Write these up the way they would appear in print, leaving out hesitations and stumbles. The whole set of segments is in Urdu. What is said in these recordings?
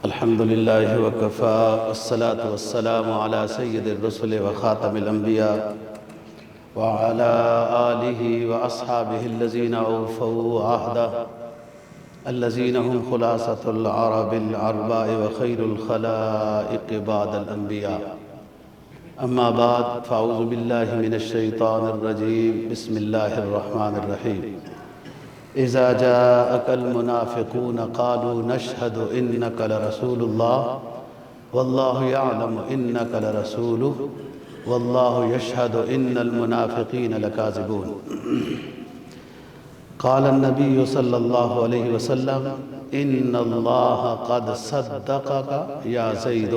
الحمدللہ وکفا والصلاة والسلام علی سید الرسل وخاتم الانبیاء وعلى آلہ واصحابہ الذین اوفوا عہدہ الذین هم خلاصة العرب العرباء وخیر الخلائق بعد الانبیاء اما بعد فاعوذ باللہ من الشیطان الرجیم بسم اللہ الرحمن الرحیم اذا جاءك المنافقون قالوا نشهد انك لرسول الله والله يعلم انك لرسوله والله يشهد ان المنافقين لكاذبون قال النبي صلى الله عليه وسلم ان الله قد صدقك يا زيد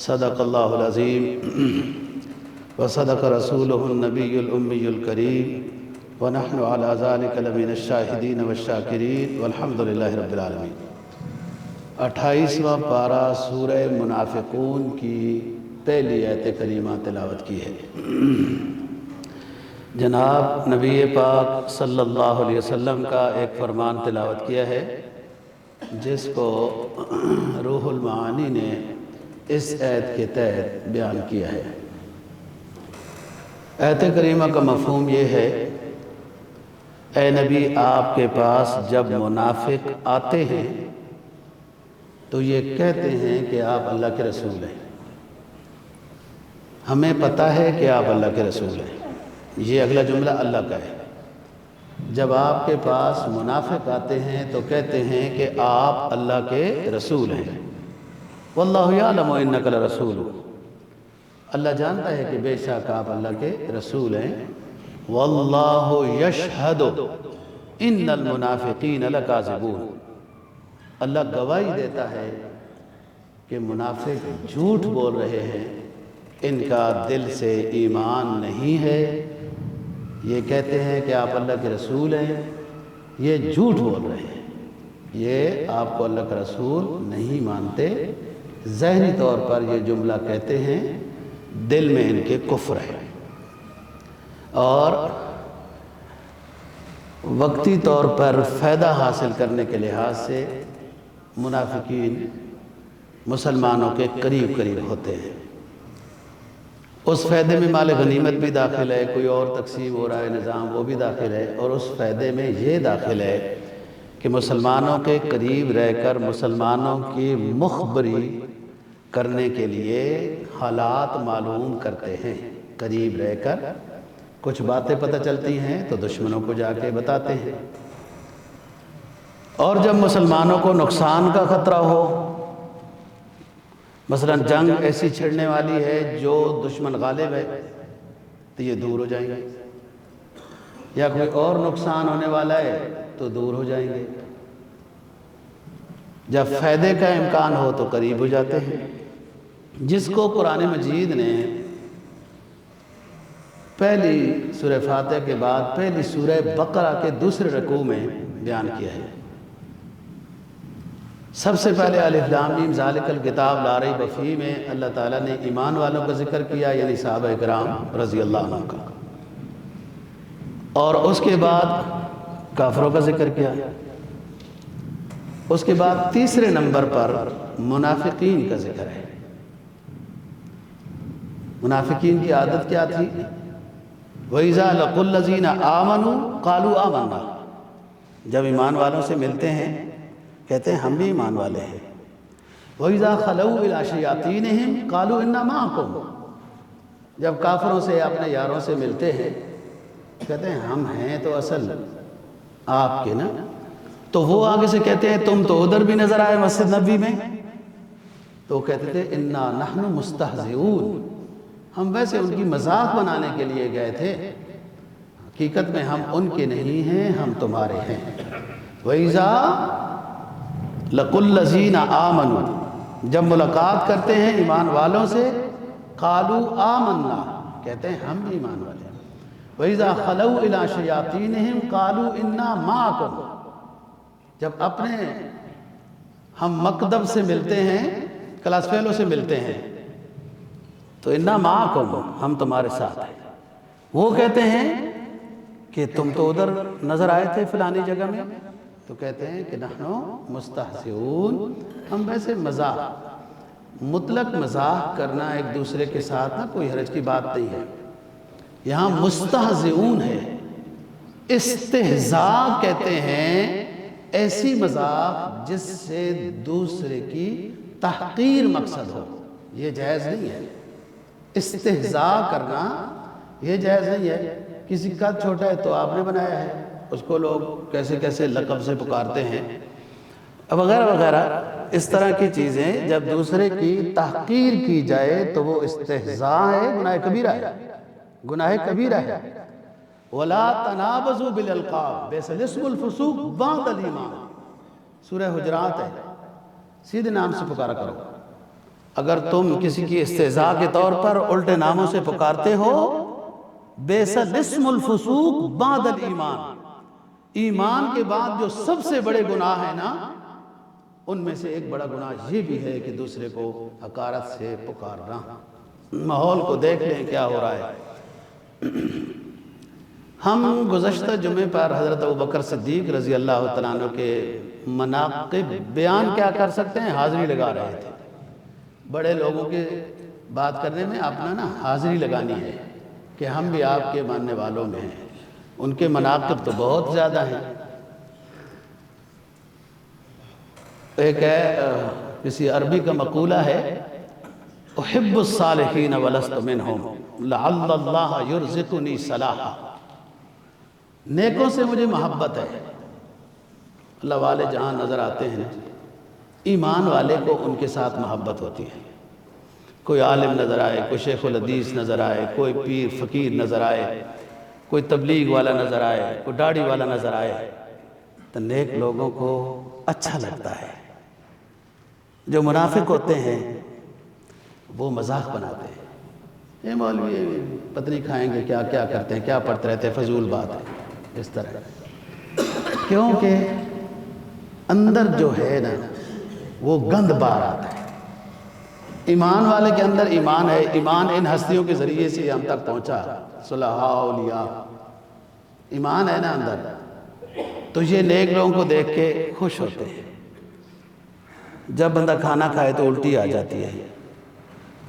صدق الله العظيم وصدق رسوله النبي الأمي الكريم ونحن على ذلك لمن الشاهدين والشاكرين والحمد لله رب العالمين 28واں پارہ سورہ منافقون کی پہلی آیت کریمہ تلاوت کی ہے۔ جناب نبی پاک صلی اللہ علیہ وسلم کا ایک فرمان تلاوت کیا ہے جس کو روح المعانی نے اس آیت کے تحت بیان کیا ہے۔ آیت کریمہ کا مفہوم یہ ہے، اے نبی آپ کے پاس جب منافق آتے ہیں تو یہ کہتے ہیں کہ آپ اللہ کے رسول ہیں، ہمیں پتہ ہے کہ آپ اللہ کے رسول ہیں۔ یہ اگلا جملہ اللہ کا ہے۔ جب آپ کے پاس منافق آتے ہیں تو کہتے ہیں کہ آپ اللہ کے رسول ہیں۔ واللہ یعلم انک لرسول، اللہ جانتا ہے کہ بے شک آپ اللہ کے رسول ہیں۔ واللہ یشہد ان المنافقین لکاذبون، اللہ گواہی دیتا ہے کہ منافق جھوٹ بول رہے ہیں، ان کا دل سے ایمان نہیں ہے، یہ کہتے ہیں کہ آپ اللہ کے رسول ہیں، یہ جھوٹ بول رہے ہیں، یہ آپ کو اللہ کا رسول نہیں مانتے، ظاہری طور پر یہ جملہ کہتے ہیں، دل میں ان کے کفر ہے، اور وقتی طور پر فائدہ حاصل کرنے کے لحاظ سے منافقین مسلمانوں کے قریب قریب ہوتے ہیں۔ اس فائدے میں مال غنیمت بھی داخل ہے، کوئی اور تقسیم ہو رہا ہے نظام وہ بھی داخل ہے، اور اس فائدے میں یہ داخل ہے کہ مسلمانوں کے قریب رہ کر مسلمانوں کی مخبری کرنے کے لیے حالات معلوم کرتے ہیں، قریب رہ کر کچھ باتیں پتہ چلتی ہیں تو دشمنوں کو جا کے بتاتے ہیں، اور جب مسلمانوں کو نقصان کا خطرہ ہو، مثلا جنگ ایسی چھڑنے والی ہے جو دشمن غالب ہے تو یہ دور ہو جائیں گے، یا کوئی اور نقصان ہونے والا ہے تو دور ہو جائیں گے، جب فائدے کا امکان ہو تو قریب ہو جاتے ہیں، جس کو قرآن مجید نے پہلی سورہ فاتحہ کے بعد پہلی سورہ بقرہ کے دوسرے رکوع میں بیان کیا ہے۔ سب سے پہلے الف لام میم ذالک الکتاب لا ریب فیہ میں اللہ تعالیٰ نے ایمان والوں کا ذکر کیا، یعنی صحابہ کرام رضی اللہ عنہ کا، اور اس کے بعد کافروں کا ذکر کیا، اس کے بعد تیسرے نمبر پر منافقین کا ذکر ہے۔ منافقین کی عادت کیا تھی؟ وَإِذَا لَقُوا الَّذِينَ آمَنُوا قَالُوا آمَنَّا، جب ایمان والوں سے ملتے ہیں کہتے ہیں ہم بھی ایمان والے ہیں۔ وَإِذَا خَلَوْا إِلَىٰ شَيَاطِينِهِمْ قَالُوا إِنَّا مَعَكُمْ، جب کافروں سے اپنے یاروں سے ملتے ہیں کہتے ہیں ہم ہیں تو اصل آپ کے نا، تو وہ آگے سے کہتے ہیں تم تو ادھر بھی نظر آئے مسجد نبوی میں، تو کہتے تھے اِنَّا نَحْنُ مُسْتَهْزِئُونَ، ہم ویسے ان کی مذاق بنانے کے لیے گئے تھے، حقیقت میں ہم ان کے نہیں ہیں، ہم تمہارے ہیں۔ وَإِذَا لَقُوا الَّذِينَ آمَنُوا، جب ملاقات کرتے ہیں ایمان والوں سے قَالُوا آمَنَّا، کہتے ہیں ہم بھی ایمان والے ہیں۔ وَإِذَا خَلَوْا إِلَىٰ شَيَاطِينِهِمْ قَالُوا إِنَّا مَعَكُمْ، جب اپنے ہم مکتب سے ملتے ہیں، کلاس فیلو سے ملتے ہیں تو اِنَّا مَعَكُمْ، ہم تمہارے ساتھ ہیں۔ وہ کہتے ہیں کہ تم تو ادھر نظر آئے تھے فلانی جگہ میں، تو کہتے ہیں کہ نحنو مستہزئون، ہم ویسے مزاح، مطلق مزاح کرنا ایک دوسرے کے ساتھ نا کوئی حرج کی بات نہیں ہے، یہاں مستہزئون ہے۔ استہزاء کہتے ہیں ایسی مذاق جس سے دوسرے کی تحقیر مقصد ہو، یہ جائز نہیں ہے۔ استہزاء کرنا یہ جائز نہیں ہے۔ کسی کا چھوٹا ہے تو آپ نے بنایا ہے، اس کو لوگ کیسے کیسے لقب سے پکارتے ہیں وغیرہ وغیرہ، اس طرح کی چیزیں جب دوسرے کی تحقیر کی جائے تو وہ استہزاء ہے، گناہ کبیرہ ہے، گناہ کبیرہ ہے۔ وَلَا تَنَابَزُوا بِالْأَلْقَابِ بِئْسَ الِاسْمُ الْفُسُوقُ بَعْدَ الْإِیمَانِ، سورہ حجرات ہے، سیدھے نام سے پکارا کرو۔ اگر تم کسی کی استہزاء کے طور پر الٹے ناموں سے پکارتے ہو، بِئْسَ الِاسْمُ الْفُسُوقُ بَعْدَ الْإِیمَانِ، ایمان کے بعد جو سب سے بڑے گناہ ہیں نا، ان میں سے ایک بڑا گناہ یہ بھی ہے کہ دوسرے کو حقارت سے پکارنا۔ ماحول کو دیکھ لیں کیا ہو رہا ہے۔ ہم گزشتہ جمعے پر حضرت ابوبکر صدیق رضی اللہ تعالیٰ عنہ کے مناقب بیان کیا کر سکتے ہیں، حاضری لگا رہے تھے۔ بڑے لوگوں کے بات کرنے میں اپنا نا حاضری لگانی ہے کہ ہم بھی آپ کے ماننے والوں میں ہیں۔ ان کے مناقب تو بہت زیادہ ہیں۔ ایک ہے کسی عربی کا مقولہ ہے، احب الصالحین ولست منہم لعل اللہ یرزقنی صلاحا، نیکوں سے مجھے محبت ہے۔ اللہ والے جہاں نظر آتے ہیں ایمان والے کو ان کے ساتھ محبت ہوتی ہے۔ کوئی عالم نظر آئے، کوئی شیخ الحدیث نظر آئے، کوئی پیر فقیر نظر آئے، کوئی تبلیغ والا نظر آئے، کوئی داڑھی والا نظر آئے، تو نیک لوگوں کو اچھا لگتا ہے۔ جو منافق ہوتے ہیں وہ مذاق بناتے ہیں، یہ مولوی پتہ نہیں کھائیں گے کیا کیا کرتے ہیں، کیا پڑھتے رہتے ہیں، فضول بات ہے، اس طرح۔ کیونکہ اندر جو ہے نا وہ گند بار آتا ہے۔ ایمان والے کے اندر ایمان ہے، ایمان ان ہستیوں کے ذریعے سے ہم تک پہنچا، صلحاء اولیاء، ایمان ہے نا اندر، تو یہ نیک لوگوں کو دیکھ کے خوش ہوتے ہیں۔ جب بندہ کھانا کھائے تو الٹی آ جاتی ہے،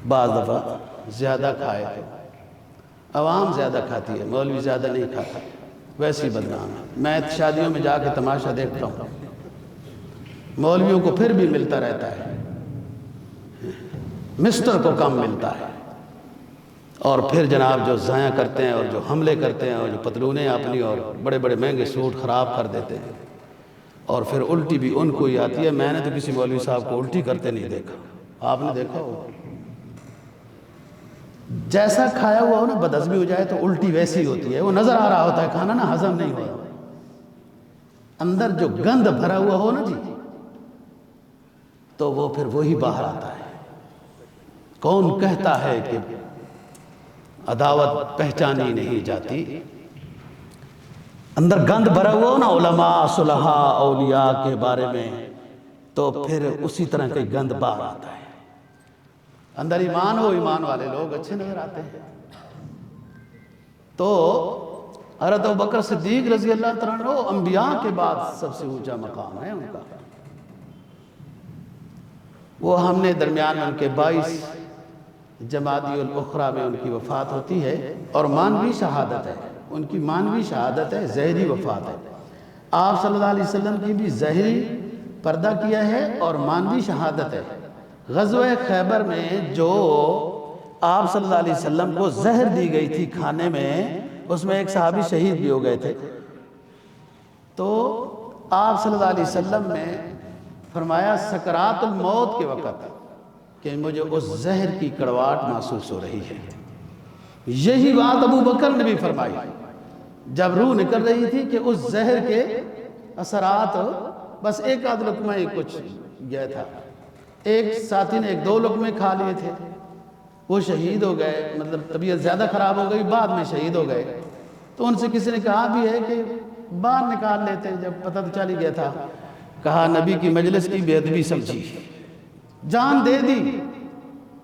بعض دفعہ زیادہ کھائے تو عوام زیادہ کھاتی ہے، مولوی زیادہ نہیں کھاتا، ویسی بدنام ہے۔ میں شادیوں میں جا کے تماشا دیکھتا ہوں، مولویوں کو پھر بھی ملتا رہتا ہے، مسٹر کو کم ملتا ہے، اور پھر جناب جو ضائع کرتے ہیں اور جو حملے کرتے ہیں اور جو پتلونیں اپنی اور بڑے بڑے مہنگے سوٹ خراب کر دیتے ہیں، اور پھر الٹی بھی ان کو ہی آتی ہے۔ میں نے تو کسی مولوی صاحب کو الٹی کرتے نہیں دیکھا، آپ نے دیکھا ہو؟ جیسا کھایا ہوا ہو نا بدہضمی ہو جائے تو الٹی ویسی ہوتی ہے، وہ نظر آ رہا ہوتا ہے کھانا نا ہضم نہیں ہو رہا، اندر جو گند بھرا ہوا ہو نا جی تو وہ پھر وہی باہر آتا ہے۔ کون کہتا ہے کہ عداوت پہچانی نہیں جاتی؟ اندر گند بھرا ہوا ہو نا علماء صلحاء اولیاء کے بارے میں، تو پھر اسی طرح کا گند باہر آتا ہے۔ اندر ایمان ہو، ایمان والے لوگ اچھے نظر آتے ہیں۔ تو حضرت ابوبکر صدیق رضی اللہ تعالیٰ عنہ انبیاء کے بعد سب سے اونچا مقام ہے ان کا۔ وہ ہم نے درمیان میں ان کے 22 جمادی الاخری میں ان کی وفات ہوتی ہے، اور مانوی شہادت ہے، ان کی مانوی شہادت ہے، ظاہری وفات ہے۔ آپ صلی اللہ علیہ وسلم کی بھی ظاہری پردہ کیا ہے اور مانوی شہادت ہے۔ غزوہ خیبر میں جو آپ صلی اللہ علیہ وسلم کو زہر دی گئی تھی کھانے میں، اس میں ایک صحابی شہید بھی ہو گئے تھے، تو آپ صلی اللہ علیہ وسلم نے فرمایا سکرات الموت کے وقت کہ مجھے اس زہر کی کڑواہٹ محسوس ہو رہی ہے۔ یہی بات ابو بکر نے بھی فرمائی جب روح نکل رہی تھی کہ اس زہر کے اثرات، بس ایک آدھ لقمہ ہی کچھ گیا تھا، ایک ساتھی نے 1-2 لقمے کھا لیے تھے، وہ شہید ہو گئے، مطلب طبیعت زیادہ خراب ہو گئی، بعد میں شہید ہو گئے۔ تو ان سے کسی نے کہا بھی ہے کہ باہر نکال لیتے، جب پتہ تو چل ہی گیا تھا۔ کہا نبی کی مجلس کی بے ادبی سمجھی، جان دے دی،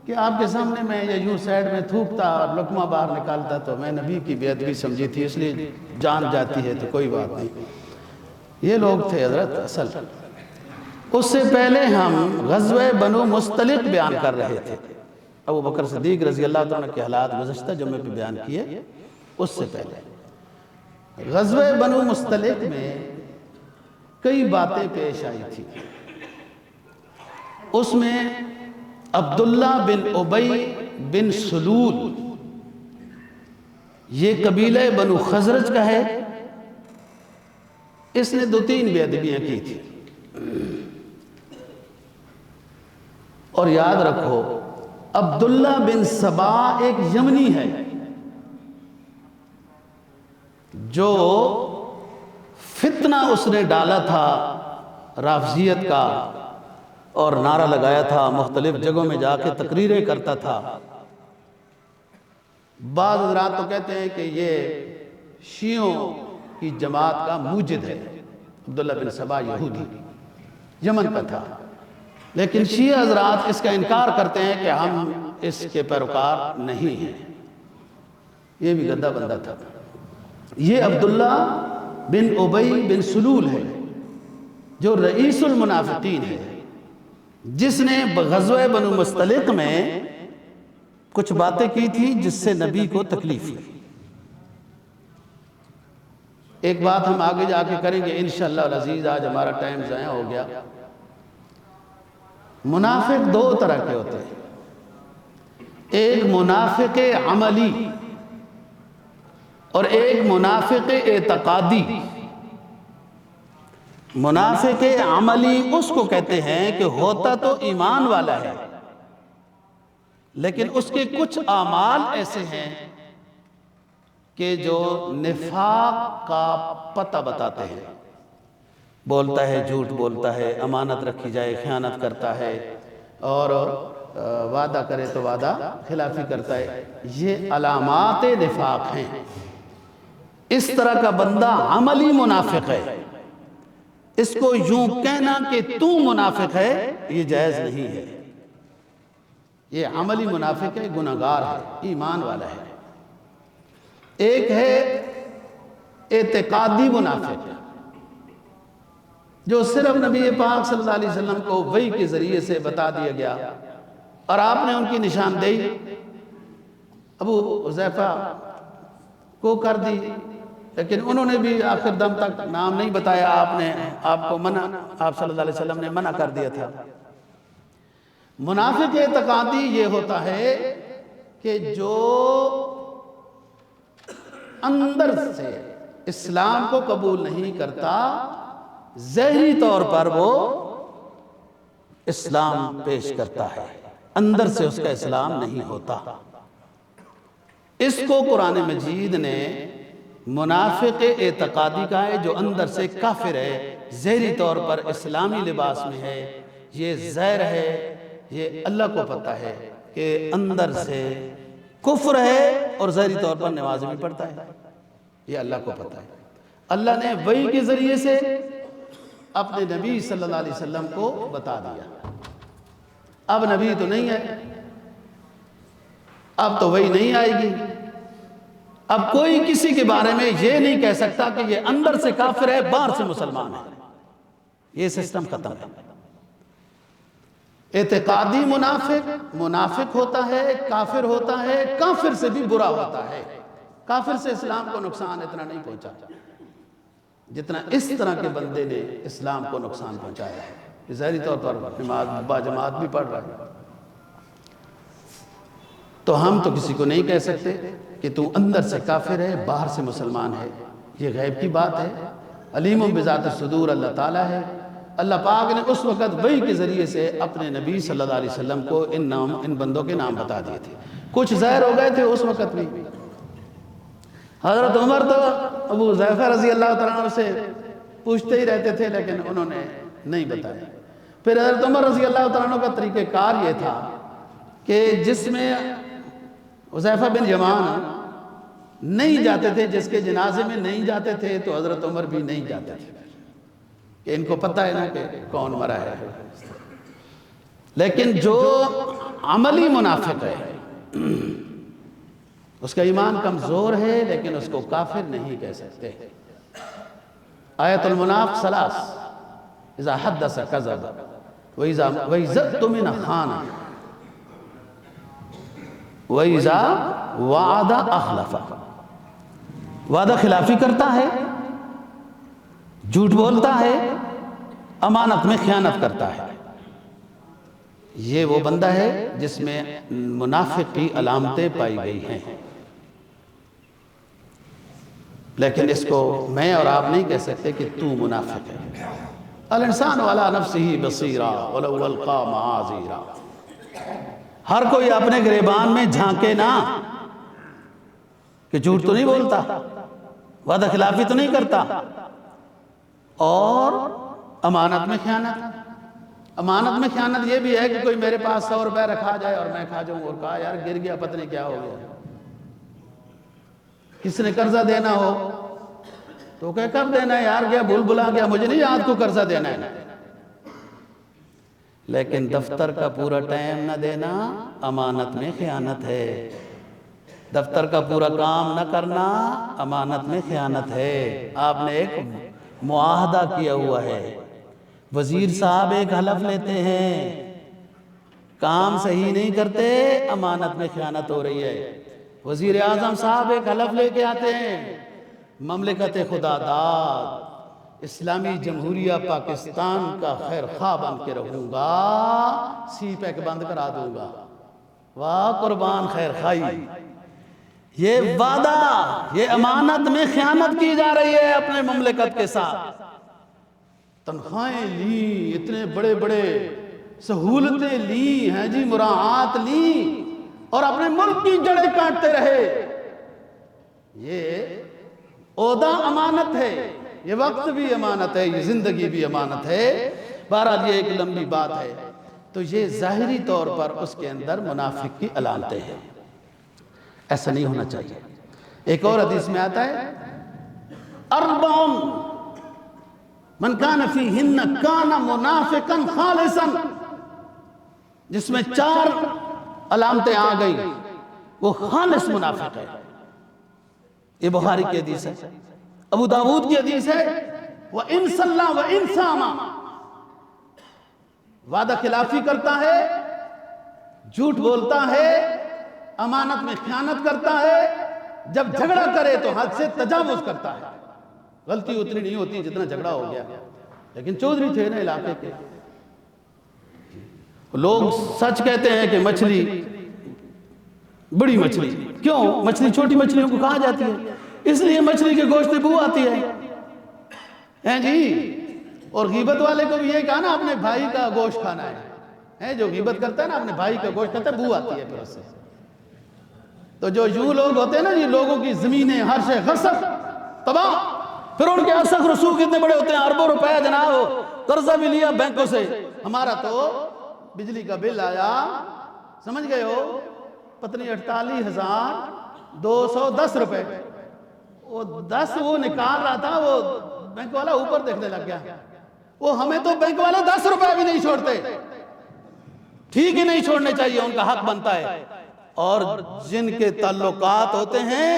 کہ آپ کے سامنے میں یا یوں سائڈ میں تھوکتا اور لقمہ باہر نکالتا تو میں نبی کی بے ادبی سمجھی تھی، اس لیے جان جاتی ہے تو کوئی بات نہیں۔ یہ لوگ تھے حضرت اصل۔ اس سے پہلے ہم غزوہ بنو مستلق بیان کر رہے تھے، ابو بکر صدیق رضی اللہ عنہ کے حالات گزشتہ جمعے پہ بیان کیے۔ اس سے پہلے غزوہ بنو مستلق میں کئی باتیں پیش آئی تھی۔ اس میں عبداللہ بن ابی بن سلول، یہ قبیلہ بنو خزرج کا ہے، اس نے 2-3 بے ادبیاں کی تھی۔ اور یاد رکھو عبداللہ بن سبا ایک یمنی ہے جو فتنہ اس نے ڈالا تھا رافضیت کا، اور نعرہ لگایا تھا، مختلف جگہوں میں جا کے تقریریں کرتا تھا۔ بعض حضرات تو کہتے ہیں کہ یہ شیعوں کی جماعت کا موجد ہے۔ عبداللہ بن سبا یہودی یمن کا تھا، لیکن شیعہ حضرات اس کا انکار کرتے ہیں کہ ہم اس کے پیروکار نہیں ہیں۔ یہ بھی گندہ بندہ تھا۔ یہ عبداللہ بن ابی بن سلول ہے جو رئیس المنافقین ہے، جس نے غزوہ بنو مستلق میں کچھ باتیں کی تھی جس سے نبی کو تکلیف ہوئی۔ ایک بات ہم آگے جا کے کریں گے انشاءاللہ العزیز، آج ہمارا ٹائم ضائع ہو گیا۔ منافق 2 طرح کے ہوتے ہیں، ایک منافق عملی اور ایک منافق اعتقادی۔ منافق عملی اس کو کہتے ہیں کہ ہوتا تو ایمان والا ہے، لیکن اس کے کچھ اعمال ایسے ہیں کہ جو نفاق کا پتہ بتاتے ہیں۔ بولتا ہے، جھوٹ بولتا ہے، امانت رکھی جائے خیانت کرتا ہے، اور وعدہ کرے تو وعدہ خلافی کرتا ہے۔ یہ علامات نفاق ہیں۔ اس طرح کا بندہ عملی منافق ہے۔ اس کو یوں کہنا کہ تو منافق ہے یہ جائز نہیں ہے۔ یہ عملی منافق ہے، گناہگار ہے، ایمان والا ہے۔ ایک ہے اعتقادی منافق جو صرف نبی پاک صلی اللہ علیہ وسلم کو وحی کے ذریعے سے بتا دیا گیا، اور آپ نے ان کی نشاندہی ابو حذیفہ کو کر دی، لیکن انہوں نے بھی آخر دم تک نام نہیں بتایا۔ آپ کو منع، آپ صلی اللہ علیہ وسلم نے منع کر دیا تھا۔ منافق اعتقادی یہ ہوتا ہے کہ جو اندر سے اسلام کو قبول نہیں کرتا، ظاہری طور پر وہ اسلام پیش کرتا ہے، اندر سے اس کا اسلام نہیں ہوتا۔ اس کو قرآن مجید نے منافق اعتقادی کا ہے، جو اندر سے کافر ہے، ظاہری طور پر اسلامی لباس میں ہے، یہ ظاہر ہے، یہ اللہ کو پتہ ہے کہ اندر سے کفر ہے اور ظاہری طور پر نماز بھی پڑھتا ہے، یہ اللہ کو پتہ ہے۔ اللہ نے وحی کے ذریعے سے اپنے نبی صلی اللہ علیہ وسلم کو بتا دیا۔ اب نبی تو نہیں ہے، اب تو وحی نہیں آئے گی، اب کوئی کسی کے بارے میں یہ نہیں کہہ سکتا کہ یہ اندر سے کافر ہے باہر سے مسلمان ہے، یہ سسٹم ختم ہے۔ اعتقادی منافق ہوتا ہے، کافر ہوتا ہے، کافر سے بھی برا ہوتا ہے۔ کافر سے اسلام کو نقصان اتنا نہیں پہنچا جتنا اس طرح کے بندے نے اسلام کو نقصان پہنچایا ہے۔ ظاہری طور پر نماز با جماعت بھی پڑھ رہا ہے، تو ہم تو کسی کو نہیں کہہ سکتے کہ تو اندر سے کافر ہے باہر سے مسلمان ہے، یہ غیب کی بات ہے۔ علیم بذات الصدور اللہ تعالیٰ ہے۔ اللہ پاک نے اس وقت وحی کے ذریعے سے اپنے نبی صلی اللہ علیہ وسلم کو ان بندوں کے نام بتا دیے تھے۔ کچھ ظاہر ہو گئے تھے اس وقت بھی۔ حضرت عمر تو ابو حذیفہ رضی اللہ تعالیٰ عنہ سے پوچھتے ہی رہتے تھے، لیکن انہوں نے نہیں بتایا۔ پھر حضرت عمر رضی اللہ تعالیٰ عنہ کا طریقہ کار یہ تھا کہ جس میں حذیفہ بن یمان نہیں جاتے تھے، جس کے جنازے میں نہیں جاتے تھے، تو حضرت عمر بھی نہیں جاتے تھے کہ ان کو پتہ ہے نا کہ کون مرا ہے۔ لیکن جو عملی منافق ہے، اس کا ایمان کمزور ہے لیکن اس کو کافر نہیں کہہ سکتے۔ آیت المنافق ثلاث، اذا حدث کذب وَإِذَا اؤْتُمِنَ خَانَ وَإِذَا وَعَدَ أَخْلَفَ۔ وعدہ خلافی کرتا ہے، جھوٹ بولتا ہے، امانت میں خیانت کرتا ہے۔ یہ وہ بندہ ہے جس میں منافق کی علامتیں پائی گئی ہیں، لیکن اس کو میں اور آپ نہیں کہہ سکتے کہ تو منافق ہے۔ الانسان علی نفسہ بصیرہ ولو القی معاذیرہ۔ ہر کوئی اپنے گریبان میں جھانکے نا کہ جھوٹ تو نہیں بولتا، وعدہ خلافی تو نہیں کرتا، اور امانت میں خیانت۔ امانت میں خیانت یہ بھی ہے کہ کوئی میرے پاس 100 روپے رکھا جائے اور میں کھا جاؤں اور کہا یار گر گیا پتہ نہیں کیا ہو گیا۔ کس نے قرضہ دینا ہو تو کہ کب دینا ہے یار، گیا بھول بھلا گیا، مجھے نہیں یاد کو قرضہ دینا ہے۔ لیکن دفتر کا پورا ٹائم نہ دینا امانت میں خیانت ہے، دفتر کا پورا کام نہ کرنا امانت میں خیانت ہے۔ آپ نے ایک معاہدہ کیا ہوا ہے، وزیر صاحب ایک حلف لیتے ہیں، کام صحیح نہیں کرتے، امانت میں خیانت ہو رہی ہے۔ وزیر اعظم صاحب ایک حلف لے کے آتے ہیں، مملکت خدا داد اسلامی جمہوریہ پاکستان کا خیر خواہ بن کے رہوں گا، سی پیک بند کرا دوں گا۔ واہ قربان خیر خواہی، یہ وعدہ، یہ امانت میں خیانت کی جا رہی ہے اپنے مملکت کے ساتھ۔ تنخواہیں لی، اتنے بڑے بڑے سہولتیں لی ہیں جی، مراعات لی، اور اپنے ملک کی جڑیں کاٹتے رہے۔ یہ عہدہ امانت ہے، یہ وقت بھی امانت ہے، یہ زندگی بھی امانت ہے۔ بہرحال یہ ایک لمبی بات ہے۔ تو یہ ظاہری طور پر اس کے اندر منافق کی علامتیں ہیں، ایسا نہیں ہونا چاہیے۔ ایک اور حدیث میں آتا ہے اربعن من کان فیہن کان منافقا خالصا، جس میں 4 علامتیں آ گئی، وہ خالص منافق ہے۔ یہ بخاری کی حدیث ہے، ابو داود کی حدیث ہے۔ وَإِن صَلَّى وَإِن صَامَ، وعدہ خلافی کرتا ہے، جھوٹ بولتا ہے، امانت میں خیانت کرتا ہے، جب جھگڑا کرے تو حد سے تجاوز کرتا ہے۔ غلطی اتنی نہیں ہوتی جتنا جھگڑا ہو گیا، لیکن چودھری تھے نا علاقے کے، لوگ سچ کہتے ہیں کہ مچھلی بڑی مچھلی، کیوں مچھلی چھوٹی مچھلیوں کو کہا جاتی ہے؟ اس لیے مچھلی کے گوشت بو آتی ہے جی۔ اور غیبت والے کو بھی یہ کہا نا اپنے بھائی کا گوشت کھانا ہے، جو غیبت کرتا ہے نا اپنے بھائی کا گوشت کھاتا ہے، بو آتی ہے پھر اس سے۔ تو جو یوں لوگ ہوتے ہیں نا جی، لوگوں کی زمینیں ہر شے غصب تباہ، پھر ان کے اثق رسوخ کتنے بڑے ہوتے ہیں، اربوں روپے جناب، قرضہ بھی لیا بینکوں سے۔ ہمارا تو بجلی کا بل آیا، سمجھ گئے ہو، پتنی 48,210 روپے، وہ 10 وہ نکال رہا تھا، وہ بینک والا اوپر دیکھنے لگ گیا، وہ ہمیں تو بینک والا 10 روپے بھی نہیں چھوڑتے، ٹھیک ہی نہیں چھوڑنے چاہیے، ان کا حق بنتا ہے۔ اور جن کے تعلقات ہوتے ہیں،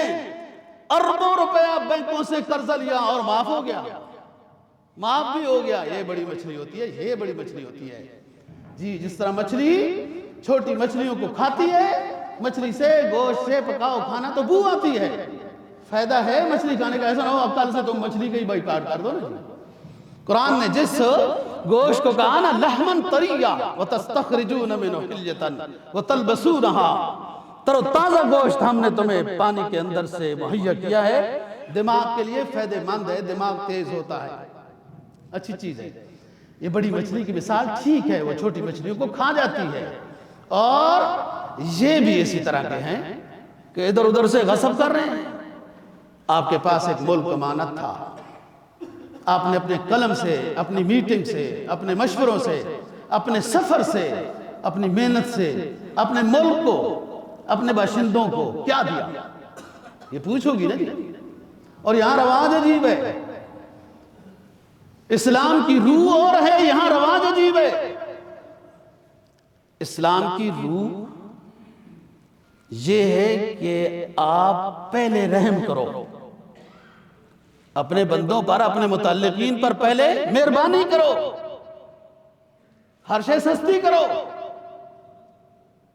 اربوں روپیہ بینکوں سے قرضہ لیا اور معاف ہو گیا، معاف بھی ہو گیا، یہ بڑی مچھلی ہوتی ہے، یہ بڑی مچھلی ہوتی ہے جی۔ جس طرح مچھلی چھوٹی مچھلیوں کو کھاتی ہے، مچھلی سے گوشت سے پکاؤ کھانا تو بو آتی ہے، فائدہ ہے مچھلی کھانے کا۔ ایسا نہ ہو اب کل سے تم مچھلی کا ہی بائیکاٹ کر دو نا۔ قرآن نے جس گوشت کو کہا نا لحمن طریہ وتستخرجون منہ حلیۃ وتلبسونہا، تر و تازہ گوشت ہم نے تمہیں پانی کے اندر سے مہیا کیا ہے، دماغ کے لیے فائدہ مند ہے، دماغ تیز ہوتا ہے، اچھی چیز ہے۔ یہ بڑی مچھلی کی مثال ٹھیک ہے، وہ چھوٹی مچھلیوں کو کھا جاتی ہے، اور یہ بھی اسی طرح کے ہیں کہ ادھر ادھر سے غصب کر رہے ہیں۔ آپ کے پاس ایک ملک امانت تھا، آپ نے اپنے قلم سے، اپنی میٹنگ سے، اپنے مشوروں سے، اپنے سفر سے، اپنی محنت سے اپنے ملک کو، اپنے باشندوں کو کیا دیا، یہ پوچھو گی نا جی۔ اور یہاں رواج عجیب ہے، اسلام کی روح اور ہے، یہاں رواج عجیب ہے۔ اسلام کی روح یہ ہے کہ آپ پہلے رحم کرو اپنے بندوں پر، اپنے متعلقین پر پہلے مہربانی کرو، ہر شے سستی کرو،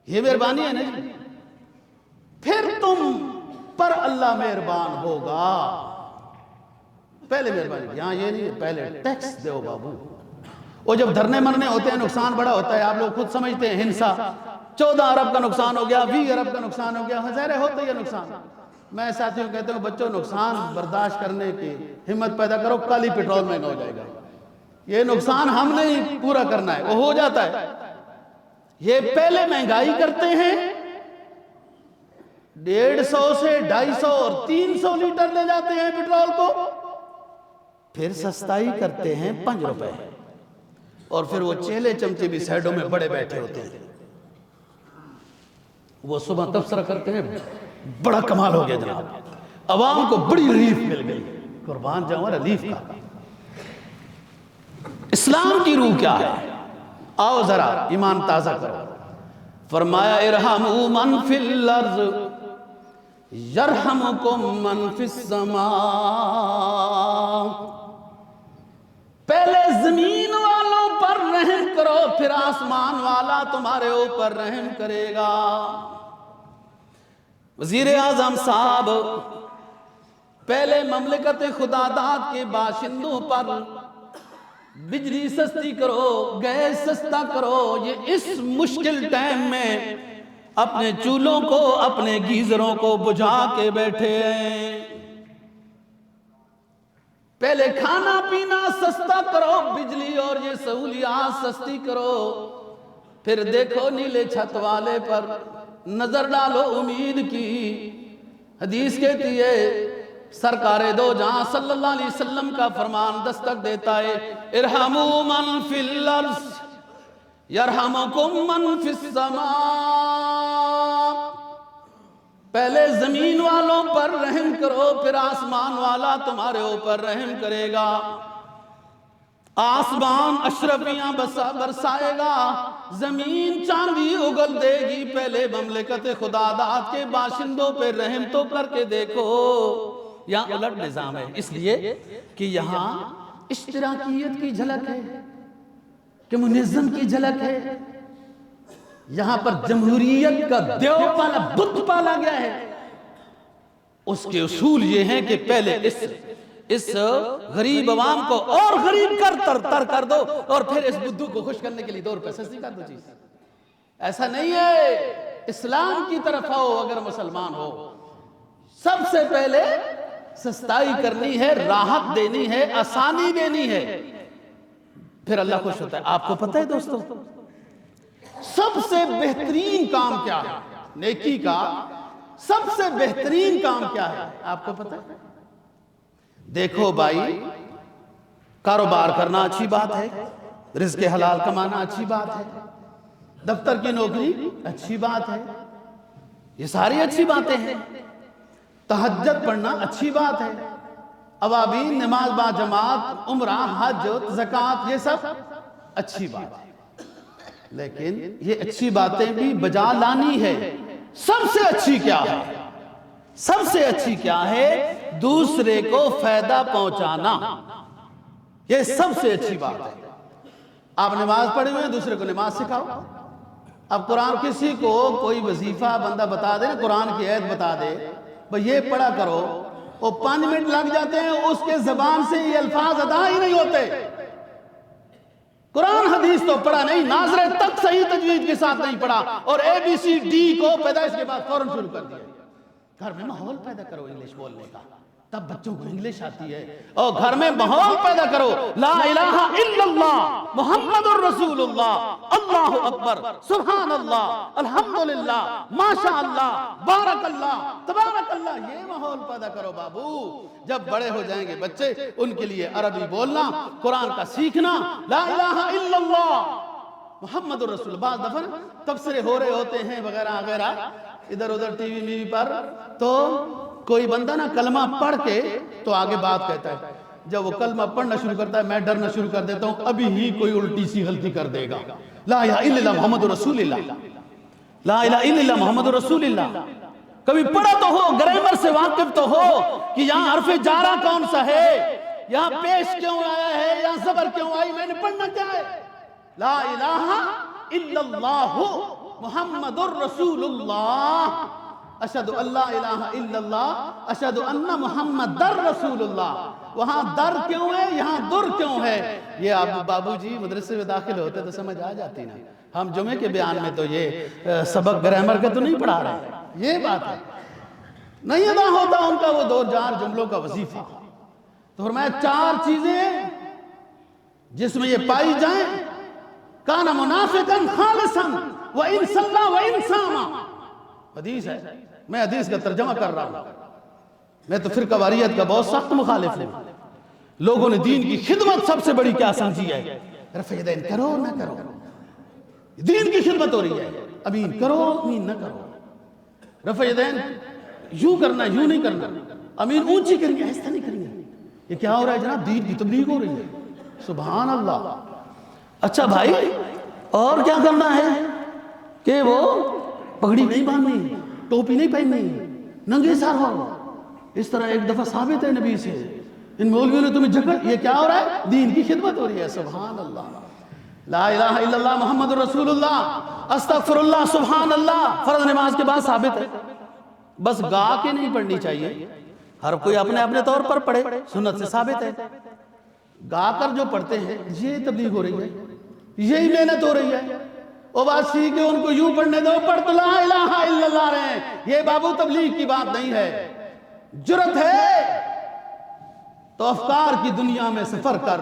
یہ مہربانی ہے نا جی، پھر تم پر اللہ مہربان ہوگا۔ پہلے مہربانی، یہاں یہ نہیں ہے پہلے ٹیکس دو بابو۔ وہ جب دھرنے مرنے ہوتے ہیں نقصان بڑا ہوتا ہے، آپ لوگ خود سمجھتے ہیں، ہنسا 14 ارب کا نقصان ہو گیا، 20 ارب کا نقصان ہو گیا، ظاہر ہوتا ہے نقصان۔ میں ساتھیوں کہتا ہوں بچوں نقصان برداشت کرنے کی ہمت پیدا کرو، کل ہی پیٹرول مہنگا ہو جائے گا۔ یہ نقصان ہم نہیں پورا کرنا ہے، وہ ہو جاتا ہے۔ یہ پہلے مہنگائی کرتے ہیں، 150 سے 250 اور 300 لیٹر لے جاتے ہیں پیٹرول کو، پھر سستائی کرتے ہیں 5 روپے، اور پھر وہ چیلے چمچے بھی سائڈوں میں بڑے بیٹھے ہوتے ہیں، وہ صبح تبصرہ کرتے ہیں بڑا کمال ہو گیا جناب، عوام کو بڑی ریلیف مل گئی۔ قربان جاؤں ریلیف کا۔ اسلام کی روح کیا ہے؟ آؤ ذرا ایمان تازہ کرو۔ فرمایا ارحموا من فی الارض یرحمکم من فی السماء، پہلے زمین والوں پر رحم کرو، پھر آسمان والا تمہارے اوپر رحم کرے گا۔ وزیر اعظم صاحب پہلے مملکت خدا داد کے باشندوں پر بجلی سستی کرو، گیس سستا کرو، یہ اس مشکل ٹائم میں اپنے چولہوں کو، اپنے گیزروں کو بجھا کے بیٹھے ہیں۔ پہلے کھانا پینا سستا کرو، بجلی اور یہ سہولیات سستی کرو، پھر دیکھو نیلے چھت والے پر نظر ڈالو امید کی۔ حدیث کہتی ہے سرکار دو جہاں صلی اللہ علیہ وسلم کا فرمان دستک دیتا ہے ارحموا من فی الارض یرحمکم من فی السماء، پہلے زمین والوں پر رحم کرو، پھر آسمان والا تمہارے اوپر رحم کرے گا۔ آسمان اشرفیاں برسائے گا، زمین چاندی اگل دے گی، پہلے مملکت خدا داد کے باشندوں پہ رحم تو کر کے دیکھو۔ یہاں الٹ نظام ہے، اس لیے کہ یہاں اشتراکیت کی جھلک ہے، کمیونزم کی جھلک ہے، یہاں پر جمہوریت کا دیو پالا بت پالا گیا ہے۔ اس کے اصول یہ ہیں کہ پہلے اس غریب عوام کو اور غریب تر کر دو، اور پھر اس بدھو کو خوش کرنے کے لیے 2 روپے سستی کر دو چیز۔ ایسا نہیں ہے، اسلام کی طرف آؤ اگر مسلمان ہو، سب سے پہلے سستائی کرنی ہے، راحت دینی ہے، آسانی دینی ہے، پھر اللہ خوش ہوتا ہے۔ آپ کو پتہ ہے دوستو سب سے بہترین کام کیا ہے؟ نیکی کا سب سے بہترین کام کیا ہے آپ کو پتہ ہے؟ دیکھو بھائی، کاروبار کرنا اچھی بات ہے، رزق حلال کمانا اچھی بات ہے، دفتر کی نوکری اچھی بات ہے، یہ ساری اچھی باتیں ہیں، تہجد پڑھنا اچھی بات ہے، اوابین نماز با جماعت، عمرہ، حج، زکوٰۃ، یہ سب اچھی بات ہے، لیکن یہ اچھی باتیں بھی بجا لانی ہے۔ سب سے اچھی کیا ہے؟ سب سے اچھی کیا ہے؟ دوسرے کو فائدہ پہنچانا، یہ سب سے اچھی بات ہے۔ آپ نماز پڑھے ہوئے ہیں، دوسرے کو نماز سکھاؤ۔ اب قرآن کسی کو کوئی وظیفہ بندہ بتا دے، قرآن کی آیت بتا دے بھئی یہ پڑھا کرو، وہ 5 منٹ لگ جاتے ہیں، اس کے زبان سے یہ الفاظ ادا ہی نہیں ہوتے۔ قرآن حدیث تو پڑھا نہیں، ناظرہ تک صحیح تجوید کے ساتھ نہیں پڑھا، اور ABCD کو پیدائش کے بعد فوراً شروع کر دیا۔ گھر میں ماحول پیدا کرو انگلش بولنے کا، تب بچوں کو انگلش آتی ہے۔ اور گھر میں ماحول پیدا کرو، لا الہ الا اللہ محمد الرسول اللہ، اللہ اکبر، سبحان اللہ، الحمدللہ، ماشاء اللہ، بارک اللہ، تبارک اللہ، یہ ماحول پیدا کرو بابو۔ جب بڑے ہو جائیں گے بچے، ان کے لیے عربی بولنا، قرآن کا سیکھنا، لا الہ الا اللہ محمد الرسول۔ بعض دفعہ تبصرے ہو رہے ہوتے ہیں وغیرہ وغیرہ ادھر ادھر ٹی وی پر، تو کوئی بندہ نا کلمہ پڑھ کے تو آگے بات کہتا ہے، جب وہ کلمہ پڑھنا شروع کرتا ہے میں ڈرنا شروع کر دیتا ہوں ابھی ہی کوئی الٹی سی غلطی کر دے گا۔ لا الہ الا اللہ محمد رسول اللہ۔ لا الہ الا اللہ محمد رسول اللہ، کبھی پڑھا تو ہو، گرامر سے واقف تو ہو کہ یہاں حرف جارہ کون سا ہے، یہاں پیش کیوں آیا ہے، یہاں زبر کیوں آئی، میں نے پڑھنا کیا ہے؟ لا الہ الا اللہ محمد الرسول اللہ، اشہد ان لا الہ الا اللہ اشہد ان محمد رسول اللہ۔ وہاں در کیوں ہے، یہاں در کیوں ہے؟ یہ آپ بابو جی مدرسے میں داخل ہوتے تو سمجھ آ جاتی نا۔ ہم جمعے کے بیان میں تو یہ سبق گرامر کا تو نہیں پڑھا رہے، یہ بات ہے، نہیں ادا ہوتا ان کا وہ دو چار جملوں کا وظیفہ۔ تو فرمایا چار چیزیں جس میں یہ پائی جائیں، کان منافقا خالصا وان صلی وان صام، حدیث ہے، میں حدیث کا ترجمہ کر رہا ہوں، میں تو فرقہ واریت کا بہت سخت مخالف ہوں۔ لوگوں نے دین کی خدمت سب سے بڑی کیا سمجھی ہے؟ رفع یدین کرو نہ کرو، دین کی خدمت ہو رہی ہے، امین کرو امین نہ کرو، رفع یدین یوں کرنا یوں نہیں کرنا، امین اونچی کریں گے ایسا نہیں کریں گے، یہ کیا ہو رہا ہے جناب؟ دین کی تبلیغ ہو رہی ہے، سبحان اللہ۔ اچھا بھائی اور کیا کرنا ہے کہ وہ پگڑی نہیں باندھنی، ٹوپی نہیں پہننی، ننگے سر ہو، اس طرح ایک دفعہ ثابت ہے نبی سے، ان مولویوں نے تمہیں جکڑ، یہ کیا ہو رہا ہے؟ دین کی خدمت ہو رہی ہے، سبحان اللہ۔ لا الہ الا اللہ محمد رسول اللہ، استغفر اللہ سبحان اللہ، فرض نماز کے بعد ثابت ہے، بس گا کے نہیں پڑھنی چاہیے، ہر کوئی اپنے اپنے طور پر پڑھے، سنت سے ثابت ہے۔ گا کر جو پڑھتے ہیں یہ تبلیغ ہو رہی ہے، یہی محنت ہو رہی ہے، وہ بات سیکھ کے ان کو یوں پڑھنے دو، پڑھ تو لا الہ الا اللہ رہے ہیں، یہ بابو تبلیغ کی بات نہیں ہے۔ جرت ہے تو افکار کی دنیا میں سفر کر،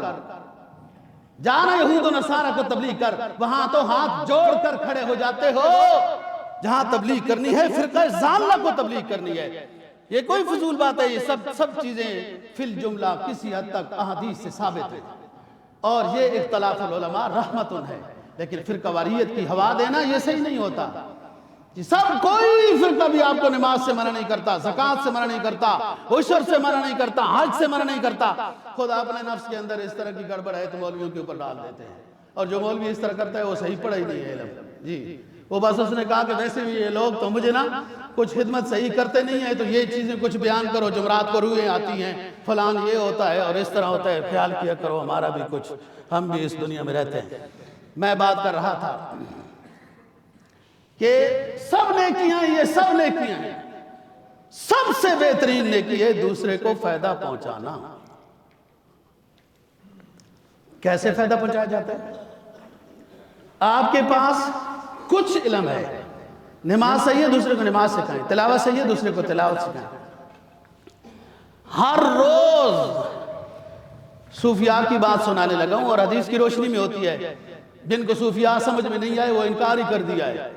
جانا یہود و نصارہ کو تبلیغ کر، وہاں تو ہاتھ جوڑ کر کھڑے ہو جاتے ہو، جہاں تبلیغ کرنی ہے فرقہ ضالہ کو تبلیغ کرنی ہے، یہ کوئی فضول بات ہے، یہ سب چیزیں فی الجملہ کسی حد تک احادیث سے ثابت ہے، اور یہ اختلاف العلماء رحمت ہے، لیکن فرقہ واریت کی ہوا دینا یہ صحیح نہیں ہوتا۔ سب کوئی فرقہ بھی آپ کو نماز سے منع نہیں کرتا، زکوٰۃ سے منع نہیں کرتا، عشر سے منع نہیں کرتا، حج سے منع نہیں کرتا، خود اپنے نفس کے اندر اس طرح کی گڑبڑ ہے تو مولویوں کے اوپر ڈال دیتے ہیں، اور جو مولوی اس طرح کرتا ہے وہ صحیح پڑھا ہی نہیں ہے علم، جی وہ بس اس نے کہا کہ ویسے بھی یہ لوگ تو مجھے نا کچھ خدمت صحیح کرتے نہیں ہیں، تو یہ چیزیں کچھ بیان کرو، جمعرات کو روحیں آتی ہیں، فلان یہ ہوتا ہے اور اس طرح ہوتا ہے، خیال کیا کرو ہمارا بھی کچھ، ہم بھی اس دنیا میں رہتے ہیں۔ میں بات کر رہا تھا کہ سب نیکیاں، یہ سب نیکیاں ہیں، سب سے بہترین نیکی ہے دوسرے کو فائدہ پہنچانا۔ کیسے فائدہ پہنچایا جاتا ہے؟ آپ کے پاس کچھ علم ہے، نماز صحیح ہے دوسرے کو نماز سکھائیں، تلاوت صحیح ہے دوسرے کو تلاوت سکھائیں۔ ہر روز صوفیاء کی بات سنانے لگا ہوں، اور حدیث کی روشنی میں ہوتی ہے، جن کو صوفیاء سمجھ میں نہیں آئے وہ انکار ہی کر دیا ہے۔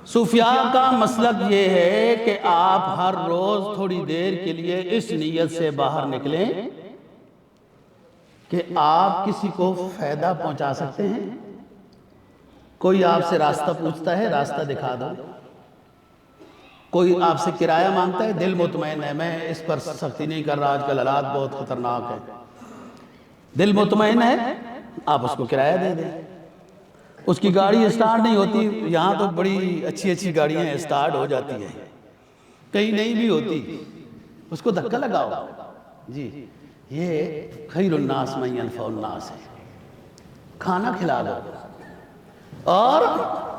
صوفیاء کا مسلک یہ ہے کہ آپ ہر روز تھوڑی دیر کے لیے اس نیت سے باہر نکلیں کہ آپ کسی کو فائدہ پہنچا سکتے ہیں۔ کوئی آپ سے راستہ پوچھتا ہے، راستہ دکھا دو، کوئی آپ سے کرایہ مانگتا ہے، دل مطمئن ہے، میں اس پر سختی نہیں کر رہا، آج کل حالات بہت خطرناک ہیں، دل مطمئن ہے، آپ اس کو کرایہ دے دیں۔ اس کی گاڑی اسٹارٹ نہیں ہوتی، یہاں تو بڑی اچھی اچھی گاڑیاں اسٹارٹ ہو جاتی ہیں، کہیں نہیں بھی ہوتی، اس کو دھکا لگاؤ، جی یہ خیر الناس من ینفع الناس ہے، کھانا کھلا دو، اور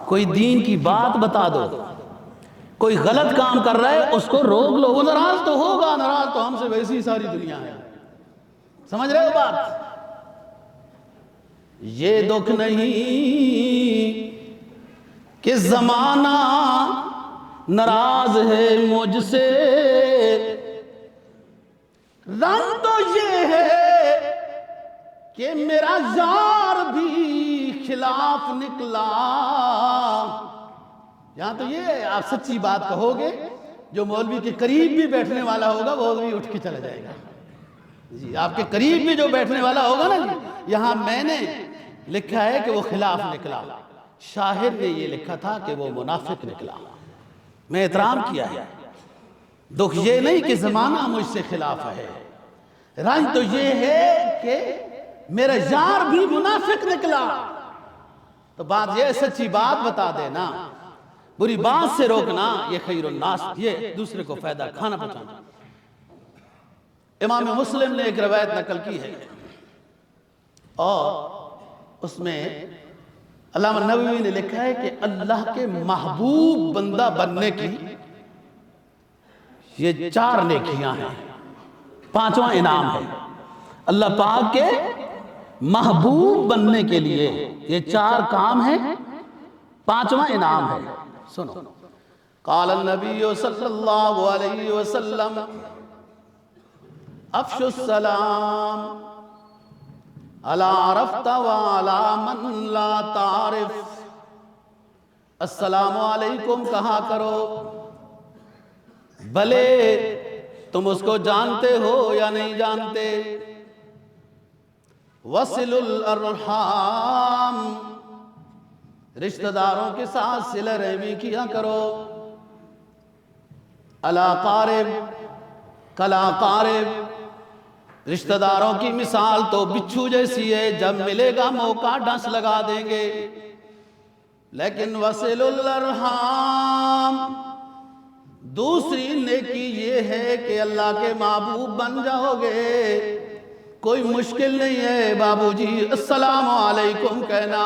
کوئی دین کی بات بتا دو، کوئی غلط کام کر رہا ہے اس کو روک لو، وہ ناراض تو ہوگا، ناراض تو ہم سے ویسی ساری دنیا ہے، سمجھ رہے ہو بات؟ یہ دکھ نہیں کہ زمانہ ناراض ہے مجھ سے، رنگ تو یہ ہے کہ میرا یار بھی خلاف نکلا۔ یہاں تو یہ ہے، آپ سچی بات کہو گے، جو مولوی کے قریب بھی بیٹھنے والا ہوگا وہ بھی اٹھ کے چلا جائے گا، جی آپ کے قریب بھی جو بیٹھنے والا ہوگا نا، جی یہاں میں نے لکھا ہے کہ وہ خلاف نکلا، شاہد نے یہ لکھا تھا کہ وہ منافق نکلا، میں احترام کیا ہے۔ دکھ یہ نہیں کہ زمانہ مجھ سے خلاف ہے، رنج تو یہ ہے کہ میرا یار بھی منافق نکلا۔ تو بات یہ سچی بات بتا دینا، بری بات سے روکنا، یہ خیر الناس، یہ دوسرے کو فائدہ کھانا پہنچانا۔ امام مسلم نے ایک روایت نقل کی ہے اور اس میں علامہ نووی نے لکھا ہے کہ اللہ کے محبوب بندہ بننے کی یہ 4 نیکیاں ہیں، 5واں انعام ہے۔ اللہ پاک کے محبوب بننے کے لیے یہ 4 کام ہیں، 5واں انعام ہے۔ سنو، قال النبی صلی اللہ علیہ وسلم افشوا السلام علی عرفت وعلی من لا تعرف، السلام علیکم کہا کرو بھلے تم اس کو جانتے ہو یا نہیں جانتے، وصل الارحام، رشتہ داروں کے ساتھ صلہ رحمی کیا کرو، الا قارب کلا قارب، رشتہ داروں کی مثال تو بچھو جیسی ہے، جب ملے گا موقع ڈس لگا دیں گے، لیکن وصل الارحام دوسری نیکی یہ ہے کہ اللہ کے محبوب بن جاؤ گے، کوئی مشکل نہیں ہے بابو جی السلام علیکم کہنا،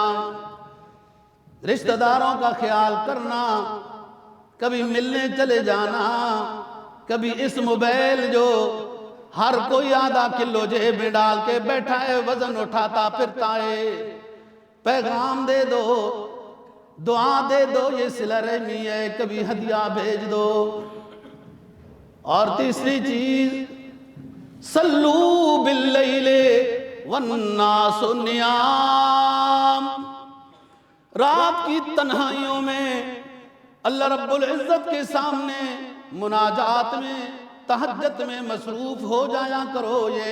رشتہ داروں کا خیال کرنا، کبھی ملنے چلے جانا، کبھی اس موبائل جو ہر کوئی آدھا کلو جیب میں ڈال کے بیٹھا ہے، وزن اٹھاتا پھرتا ہے، پیغام دے دو، دعا دے دو، یہ صلہ رحمی ہے، کبھی ہدیہ بھیج دو۔ اور تیسری چیز صلو باللیل والناس نیام، رات کی تنہائیوں میں اللہ رب العزت کے سامنے مناجات میں تہجد میں مصروف ہو جایا کرو، یہ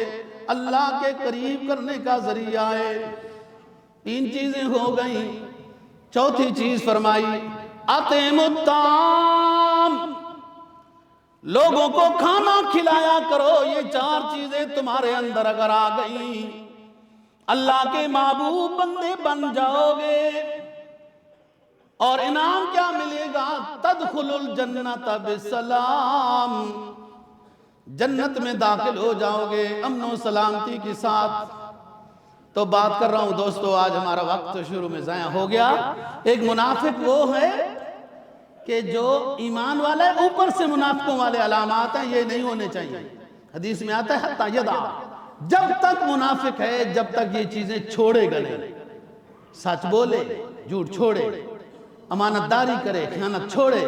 اللہ کے قریب کرنے کا ذریعہ ہے۔ 3 چیزیں ہو گئیں، چوتھی چیز فرمائی اطعموا الطعام، لوگوں کو کھانا کھلایا کرو، یہ 4 چیزیں تمہارے اندر اگر آ گئیں اللہ کے محبوب بندے بن جاؤ گے، اور انعام کیا ملے گا؟ تدخل الجنت بسلام، جنت میں داخل ہو جاؤ گے امن و سلامتی کے ساتھ۔ تو بات کر رہا ہوں دوستو، آج ہمارا وقت شروع میں ضائع ہو گیا۔ ایک منافق وہ ہے کہ جو ایمان والا ہے، اوپر سے منافقوں والے علامات ہیں، یہ نہیں ہونے چاہیے۔ حدیث میں آتا ہے حتی یدع، جب تک منافق ہے جب تک یہ چیزیں چھوڑے گا نہیں، سچ بولے، جھوٹ چھوڑے، امانت داری کرے، خیانت چھوڑے،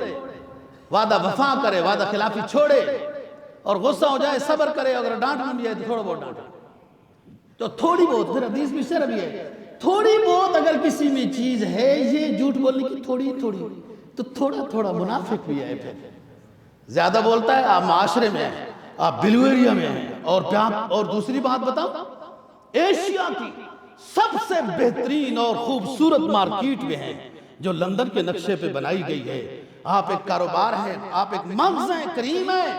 وعدہ وفا کرے، وعدہ خلافی چھوڑے، اور غصہ ہو جائے صبر کرے، اگر ڈانٹنا بھی ہے تو تھوڑا بہت ڈانٹے، تو تھوڑی بہت، پھر حدیث بھی صرف یہ ہے تھوڑی بہت اگر کسی میں چیز ہے یہ جھوٹ بولنے کی تھوڑی تو تھوڑا تھوڑا منافق بھی ہے۔ پھر زیادہ بولتا ہے، آپ معاشرے میں ہیں، آپ بلو ایریا میں ہیں، اور دوسری بات بتاؤ، ایشیا کی سب سے بہترین اور خوبصورت مارکیٹ میں ہیں جو لندن کے نقشے پہ بنائی گئی ہے، آپ ایک کاروبار ہیں، آپ ایک مغز ہیں، کریم ہیں،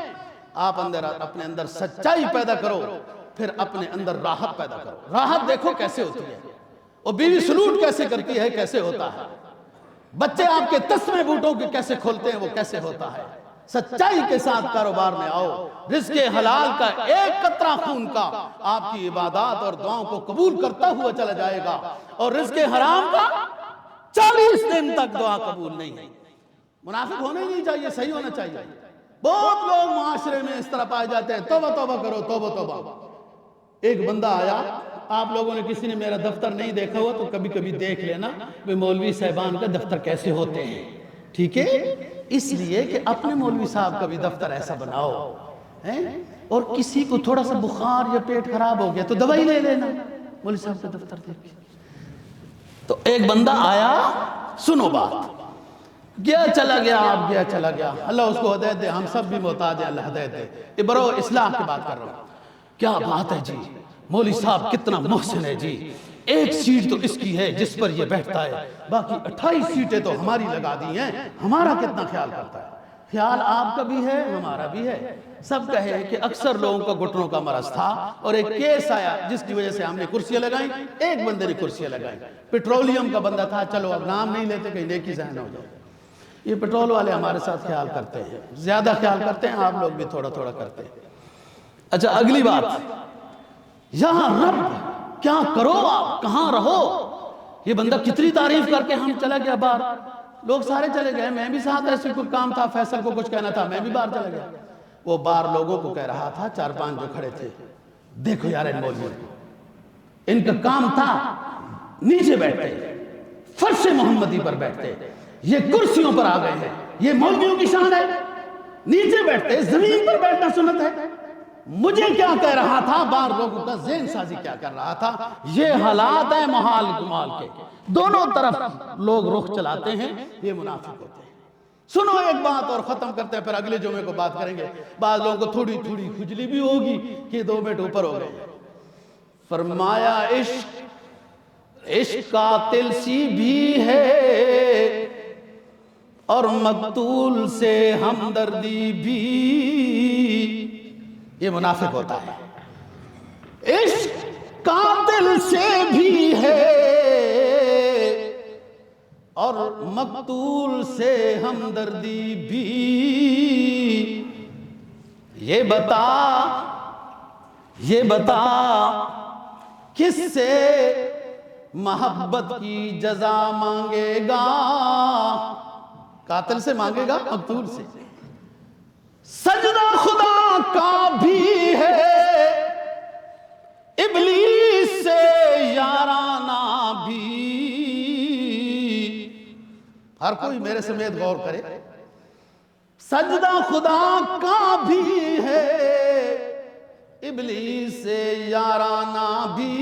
آپ اپنے اندر سچائی پیدا کرو، پھر اپنے اندر راحت پیدا کرو۔ راحت دیکھو کیسے ہوتی ہے، اور بیوی سلوٹ کیسے کرتی ہے، کیسے ہوتا ہے، بچے آپ کے تسمے بوٹوں کے کیسے کھولتے ہیں، وہ کیسے ہوتا ہے۔ سچائی کے ساتھ کاروبار میں آؤ، رزق حلال کا ایک قطرہ خون کا آپ کی عبادات اور دعاؤں کو قبول کرتا ہوا چلا جائے گا، اور رزق حرام کا 40 دن تک دعا قبول نہیں ہے۔ منافق ہونا ہی نہیں چاہیے، صحیح ہونا چاہیے۔ بہت لوگ معاشرے میں اس طرح پائے جاتے ہیں، توبہ توبہ کرو، توبہ توبہ۔ ایک بندہ آیا، آپ لوگوں نے کسی نے میرا دفتر نہیں دیکھا ہوا تو کبھی کبھی دیکھ لینا، مولوی صاحبان کا دفتر کیسے ہوتے ہیں، ٹھیک ہے؟ اس لیے کہ اپنے مولوی صاحب کا بھی دفتر ایسا بناؤ، اور کسی کو تھوڑا سا بخار یا پیٹ خراب ہو گیا تو دوائی لے لینا مولوی صاحب کا دفتر دیکھ کے۔ تو ایک بندہ آیا، سنو بات، گیا چلا گیا، آپ گیا چلا گیا، اللہ اس کو ہدایت دے، ہم سب بھی محتاج ہیں، اللہ ہدایت دے۔ ابرو اصلاح کی بات کر رہا ہوں، کیا بات ہے جی، مولوی صاحب کتنا محسن ہے جی، ایک سیٹ تو اس کی ہے جس پر یہ بیٹھتا ہے، باقی 28 سیٹیں تو ہماری لگا دی ہیں، ہمارا کتنا خیال کرتا ہے۔ خیال آپ کا بھی ہے ہمارا بھی ہے، سب کا ہے کہ اکثر لوگوں کا گھٹنوں کا مرض تھا اور ایک کیس آیا جس کی وجہ سے ہم نے کرسیاں لگائیں، ایک بندے نے کرسیاں لگائیں، پیٹرولیم کا بندہ تھا، چلو اب نام نہیں لیتے کہیں نیکی ضائع نہ ہو جائے۔ یہ پیٹرول والے ہمارے ساتھ خیال کرتے ہیں، زیادہ خیال کرتے ہیں، آپ لوگ بھی تھوڑا تھوڑا کرتے ہیں۔ اچھا اگلی بات، یہاں رب کیا کرو آپ، کہاں رہو؟ یہ بندہ کتنی تعریف کر کے ہم چلا گیا باہر، لوگ سارے چلے گئے، میں بھی ساتھ ایسے کوئی کام تھا، فیصل کو کچھ کہنا تھا، میں بھی باہر چلا گیا۔ وہ باہر لوگوں کو کہہ رہا تھا، 4-5 جو کھڑے تھے، دیکھو یار ان مولویوں کو، ان کا کام تھا نیچے بیٹھتے، فرش محمدی پر بیٹھتے، یہ کرسیوں پر آ گئے ہیں، یہ مولویوں کی شان ہے، نیچے بیٹھتے، زمین پر بیٹھنا سنت ہے۔ مجھے کیا کہہ رہا تھا، باہر لوگوں کا ذہن سازی کیا کر رہا تھا، یہ حالات ہیں محال کمال کے، دونوں طرف لوگ رخ چلاتے ہیں، یہ منافق ہوتے ہیں۔ سنو ایک بات اور ختم کرتے ہیں، پھر اگلے جمعے کو بات کریں گے۔ بعض لوگوں کو تھوڑی تھوڑی کھجلی بھی ہوگی کہ 2 منٹ اوپر ہو گئے۔ فرمایا عشق قاتل سی بھی ہے اور مقتول سے ہمدردی بھی، یہ منافق ہوتا ہے۔ عشق قاتل سے بھی ہے اور مقتول سے ہمدردی بھی، یہ بتا کس سے محبت کی جزا مانگے گا، قاتل سے مانگے گا مقتول سے۔ سجدہ خدا کا بھی ہے ابلیس سے یارانہ بھی، ہر کوئی میرے سمیت غور کرے، سجدہ خدا کا بھی ہے ابلیس سے یارانہ بھی،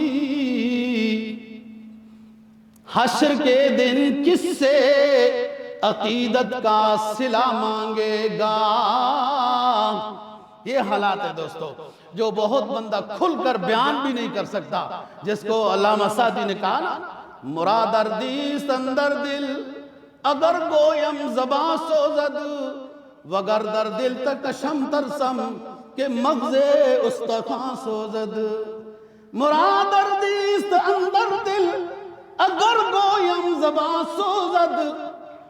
حشر کے دن کس سے عقیدت کا صلہ مانگے گا۔ یہ حالات ہے دوستو جو بہت بندہ کھل کر بیان بھی نہیں کر سکتا، جس کو علامہ سعدی نے کہا نا، مرادر دیست اندر دل اگر گویم زباں سوزد، وگر در دل تکشم ترسم کہ مغز استخوان سوزد۔ مرادر دیست اندر دل اگر گویم زباں سوزد،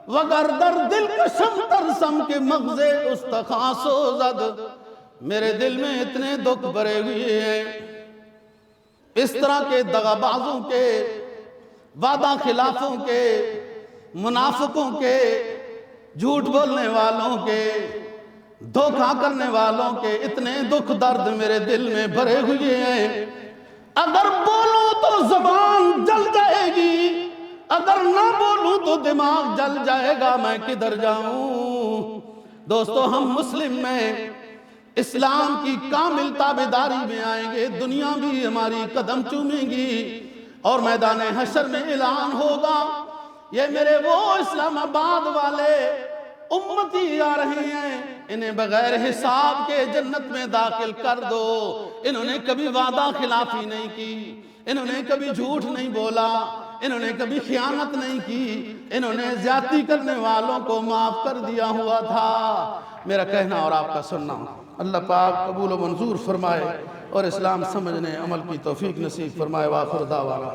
وگر در دل کشم ترسم کہ مغز استخوان سوزد۔ میرے دل میں اتنے دکھ بھرے ہوئے ہیں، اس طرح کے دغابازوں کے، وعدہ خلافوں کے، منافقوں کے، جھوٹ بولنے والوں کے، دھوکہ کرنے والوں کے اتنے دکھ درد میرے دل میں بھرے ہوئے ہیں، اگر بولوں تو زبان جل جائے گی، اگر نہ بولوں تو دماغ جل جائے گا، میں کدھر جاؤں۔ دوستو ہم مسلم میں اسلام کی کامل تابعداری میں آئیں گے، دنیا بھی ہماری قدم چومیں گی اور میدان حشر میں اعلان ہوگا، یہ میرے وہ اسلام آباد والے امتی آ رہے ہیں، انہیں بغیر حساب کے جنت میں داخل کر دو۔ انہوں نے کبھی وعدہ خلافی نہیں کی، انہوں نے کبھی جھوٹ نہیں بولا، انہوں نے کبھی خیانت نہیں کی، انہوں نے زیادتی کرنے والوں کو معاف کر دیا ہوا تھا۔ میرا کہنا اور آپ کا سننا اللہ پاک قبول و منظور فرمائے اور اسلام سمجھنے عمل کی توفیق نصیب فرمائے۔ وآخر دعوانا